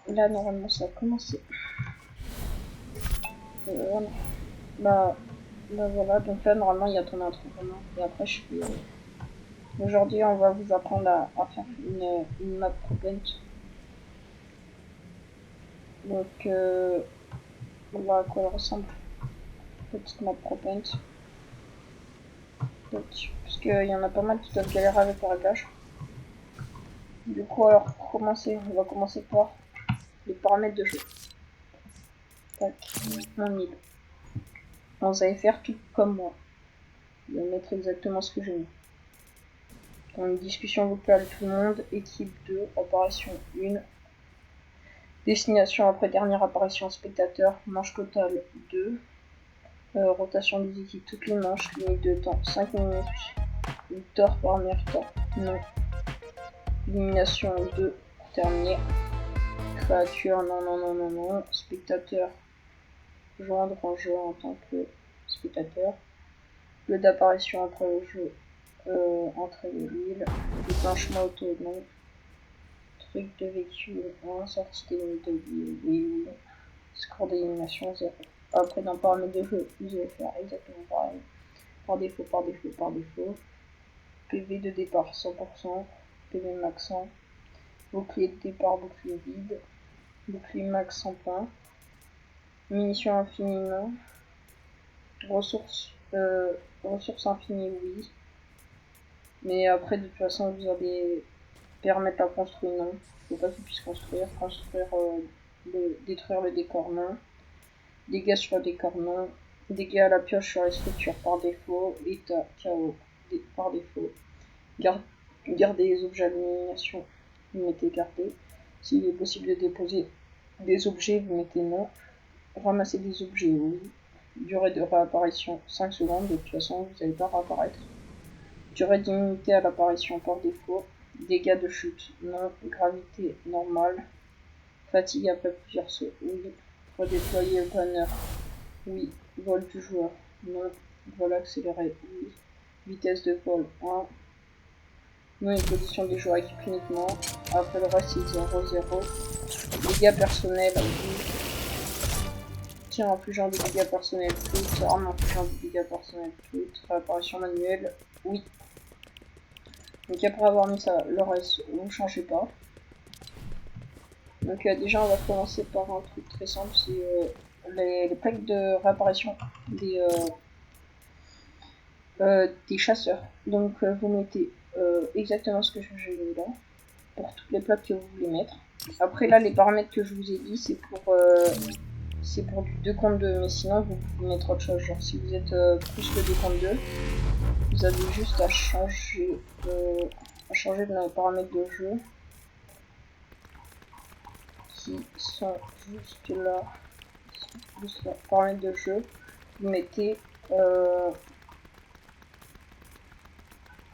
Là, normalement, ça a commencé. Voilà. Bah voilà, donc là, normalement, il y a ton intro vraiment. Et après, je fais... Aujourd'hui, on va vous apprendre à faire une map ProPaint. Donc, on va à quoi elle ressemble. Petite map ProPaint. Parce qu'il y en a pas mal qui doivent galérer avec le réglage. Du coup, alors, pour commencer, on va commencer par les paramètres de jeu. Tac, mon île. Vous allez faire tout comme moi. Je vais mettre exactement ce que j'ai mis. Dans une discussion vocale, tout le monde. Équipe 2, apparition 1. Destination après dernière apparition spectateur. Manche totale 2. Rotation des équipes toutes les manches. Limite de temps 5 minutes. Victoire par mi-temps. Non. Élimination 2. Terminé. Créature, non. Spectateur. Joindre en jeu en tant que spectateur. Lieu d'apparition après le jeu. Entrée de l'île. Déclenchement auto, non. Truc de véhicule 1. Sortie des limites de vie, oui. Score d'élimination 0. Après, dans paramètres de jeu, vous allez faire exactement pareil. Par défaut. PV de départ 100%. PV max 100. Bouclier de départ, bouclier vide. Bouclier max 100 points. Munitions infinies, non. Ressources infinies, oui. Mais après, de toute façon, vous allez permettre la construire, non. Faut pas qu'il puisse construire. Détruire le décor, non. Dégâts sur le décor, non. Dégâts à la pioche sur les structures par défaut. État, KO, par défaut. Garder les objets à l'élimination, vous mettez garder. S'il est possible de déposer des objets, vous mettez non. Ramasser des objets, oui. Durée de réapparition 5 secondes, de toute façon vous n'allez pas réapparaître. Durée d'immunité à l'apparition par défaut. Dégâts de chute, non. Gravité normale. Fatigue après plusieurs sauts, oui. Redéployer le banner, oui. Vol du joueur, non. Vol accéléré, oui. Vitesse de vol 1. Non, une position des joueurs équipe uniquement. Après le reste, c'est 0-0. Dégâts personnels, oui. Tir infligeant des dégâts personnels, tout. Arme infligeant des dégâts personnels, tout. Réapparition manuelle, oui. Donc après avoir mis ça, le reste, vous ne changez pas. Donc déjà, on va commencer par un truc très simple, c'est les plaques de réapparition des chasseurs. Donc vous mettez exactement ce que j'ai mis là, pour toutes les plaques que vous voulez mettre. Après là, les paramètres que je vous ai dit, c'est pour du 2 contre 2, mais sinon vous pouvez mettre autre chose. Genre si vous êtes plus que 2 contre 2, vous avez juste à changer dans les paramètres de jeu qui sont juste là. Paramètres de jeu, vous mettez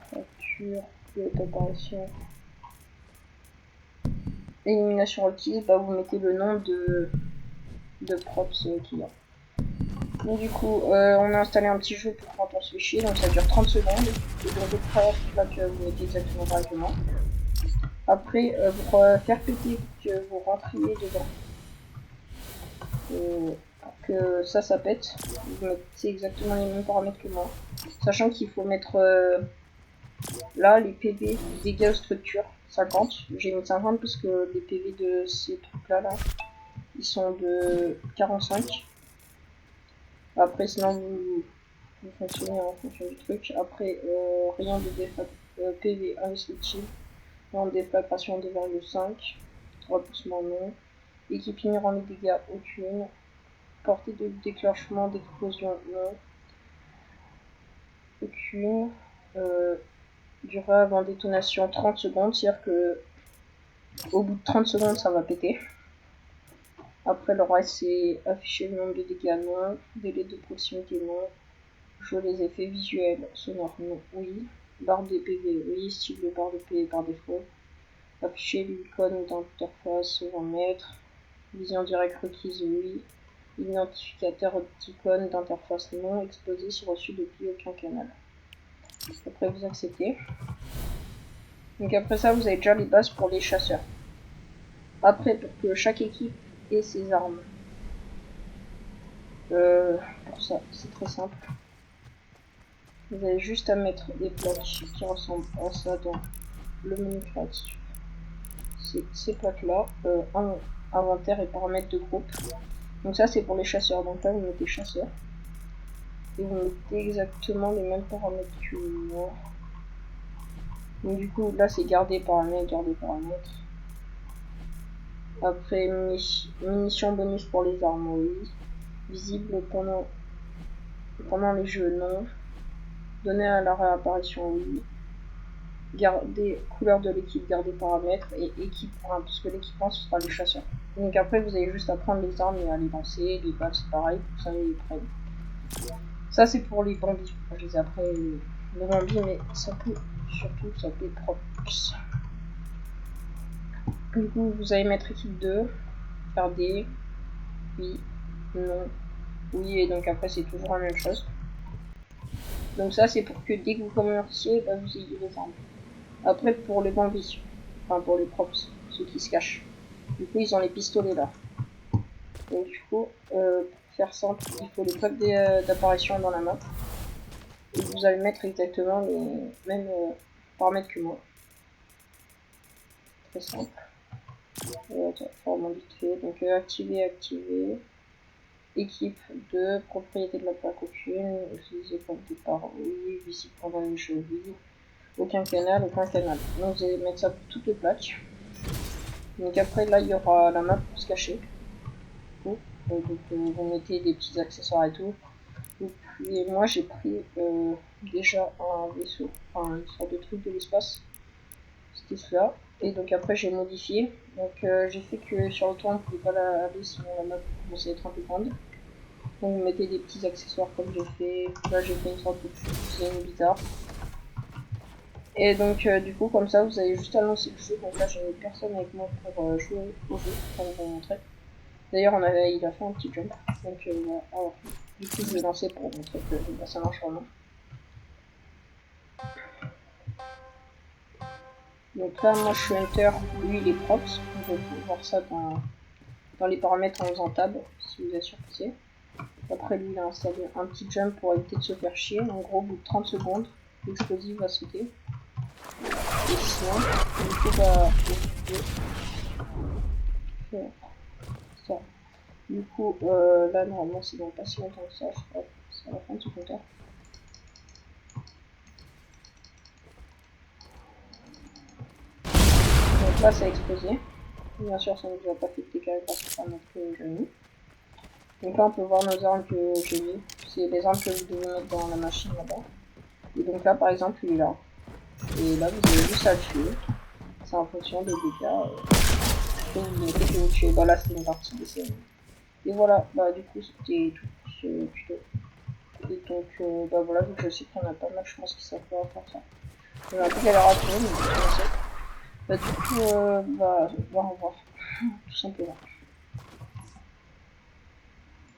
fracture, d'apparition, élimination requise, bah vous mettez le nom de props qu'il y a. Donc du coup, on a installé un petit jeu pour quand on se fait chier, donc ça dure 30 secondes. Et donc là que vous mettez exactement correctement. Après, pour faire péter que vous rentriez dedans, pour que ça pète, vous mettez exactement les mêmes paramètres que moi. Sachant qu'il faut mettre là les PV dégâts aux structures 50. J'ai mis 50 parce que les PV de ces trucs là ils sont de 45. Après sinon vous fonctionnez en fonction du truc. Après rien de PV indestructible. Rien de déflagration 2,5. Repoussement non. Équipe ignorant les dégâts aucune. Portée de déclenchement d'explosion non. Aucune. Durée avant détonation 30 secondes, c'est-à-dire que au bout de 30 secondes ça va péter. Après le reste c'est afficher le nombre de dégâts non, délai de proximité non, jouer les effets visuels sonores non, oui, barre des PV oui, style de barre de PV par défaut, afficher l'icône d'interface 20 mètres, vision directe requise oui, identificateur d'icône d'interface non, exposé si reçu depuis aucun canal. Après vous acceptez. Donc après ça vous avez déjà les bases pour les chasseurs. Après, pour que chaque équipe ait ses armes, pour ça, c'est très simple. Vous avez juste à mettre des plaques qui ressemblent à ça dans le menu créatif. Ces plaques-là, inventaire et paramètres de groupe. Donc ça, c'est pour les chasseurs. Donc là, vous mettez chasseur. Et vous mettez exactement les mêmes paramètres que moi. Donc du coup, là, c'est garder paramètres, garder paramètres. Après, munitions bonus pour les armes, oui. Visible pendant les jeux, non. Donner à la réapparition, oui. Garder couleur de l'équipe, garder paramètres et équipement, parce que l'équipement ce sera les chasseurs. Donc après vous avez juste à prendre les armes et à les lancer, les balles c'est pareil, vous savez les prendre. Ça c'est pour les bambis, je les ai après les bambis, mais ça peut surtout s'appeler props. Du coup vous allez mettre équipe 2, garder, oui, non, oui, et donc après c'est toujours la même chose. Donc ça c'est pour que dès que vous commenciez, bah, vous ayez les armes. Après pour les bambis, enfin pour les props, ceux qui se cachent. Du coup ils ont les pistolets là. Donc du coup, pour faire simple, il faut les plaques d'apparition dans la map. Et vous allez mettre exactement les mêmes paramètres que moi. Très simple. Vraiment vite fait. Donc activer, activer. Équipe de propriété de la plaque aucune. Utiliser comme départ, oui. Visible pendant les jeux, oui. Aucun canal, aucun canal. Donc vous allez mettre ça pour toutes les plaques. Donc après là il y aura la map pour se cacher. Donc vous mettez des petits accessoires et tout. Et moi j'ai pris déjà un vaisseau, enfin une sorte de truc de l'espace, c'était cela. Et donc après j'ai modifié, donc j'ai fait que sur le toit on pouvait pas la aller sinon la map commençait à être un peu grande. Donc vous mettez des petits accessoires comme j'ai fait, là j'ai fait une sorte de cuisine bizarre. Et donc du coup comme ça vous avez juste à lancer le jeu, donc là j'ai personne avec moi pour jouer au jeu, pour vous montrer. D'ailleurs il a fait un petit jump, donc alors, du coup je vais lancer pour vous montrer que ça marche vraiment. Donc là, moi je suis Hunter, lui il est props. Vous pouvez voir ça dans les paramètres en faisant tab, si vous êtes sur PC. Après lui il a installé un petit jump pour éviter de se faire chier. En gros, au bout de 30 secondes, l'explosif va sauter. Et sinon, du coup, va faire ça. Du coup, là normalement c'est dans pas si longtemps que ça, je crois. C'est à la fin de ce compteur. Donc là ça a explosé. Bien sûr, ça ne nous a pas fait de dégâts grâce à notre genou. Donc là on peut voir nos armes que j'ai mis. C'est les armes que vous devez mettre dans la machine là-bas. Et donc là par exemple il est là. Et là vous avez juste à le tuer. C'est en fonction des dégâts que vous mettez que vous tuez. Bah là c'est une partie des scènes. Et voilà, bah du coup c'était tout ce tuto. Et donc bah voilà, vu que je sais qu'il y en a pas mal, je pense que ça peut faire ça. J'ai un peu galère à trouver, mais je sais. Bah du coup, bah au revoir. Tout simplement.